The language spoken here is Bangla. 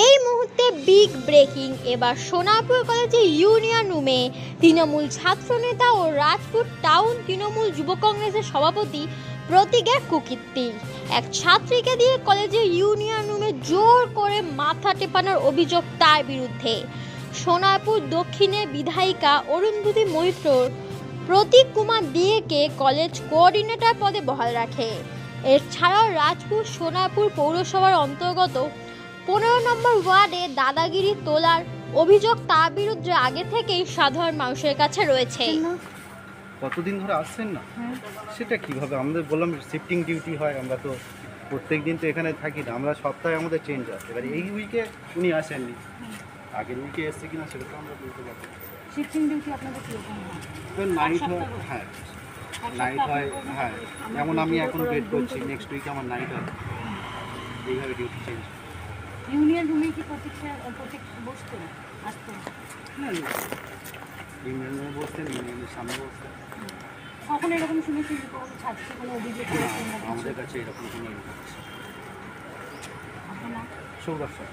এই মুহূর্তে বিগ ব্রেকিং। এবার সোনারপুর কলেজে ইউনিয়ন রুমে তৃণমূল ছাত্রনেতা ও রাজপুর টাউন তৃণমূল যুব কংগ্রেসের সভাপতি প্রতীকের কুকীর্তি। এক ছাত্রীকে দিয়ে কলেজের ইউনিয়ন রুমে জোর করে মাথা টেপানোর অভিযোগ তার বিরুদ্ধে। সোনারপুর দক্ষিণের বিধায়িকা অরুন্ধতী মৈত্র প্রতীক কুমার দিয়েকে কলেজ কোঅর্ডিনেটর পদে বহাল রাখে। এছাড়াও রাজপুর সোনারপুর পৌরসভার অন্তর্গত 15 নম্বর ওয়ার্ডে দাদাগিরি তোলার অভিযোগ তার বিরুদ্ধে আগে থেকেই সাধারণ মানুষের কাছে রয়েছে। কতদিন ধরে আসছেন না? সেটা কিভাবে আমাদের বললাম শিফটিং ডিউটি হয়, আমরা তো প্রত্যেক দিন তো এখানে থাকি না, আমরা সপ্তাহে আমাদের চেঞ্জ হয়। এবার এই উইকে উনি আসেননি, আগের উইকে এসছে কিনা সেটা তো আমরা বলতে পারবো। শিফটিং ডিউটি আপনাদের কীরকম হয়? নাইট হয়, হ্যাঁ নাইট হয়, হ্যাঁ যেমন আমি এখন ওয়েট করছি, নেক্সট উইকে আমার নাইট হয়, এইভাবে ডিউটি চেঞ্জ। ইউনিয়ন রুমে কি প্রত্যেক বসতেন আসতেন? ইউনিয়ন রুমে বসতেন, ইউনিয়নের সামনে বসতেন। কখন এরকম শুনেছি যে কোনো ছাত্র কোনো অভিযোগ করেছেন? আমাদের কাছে এরকম কোনো আপনার সৌরভ স্যার।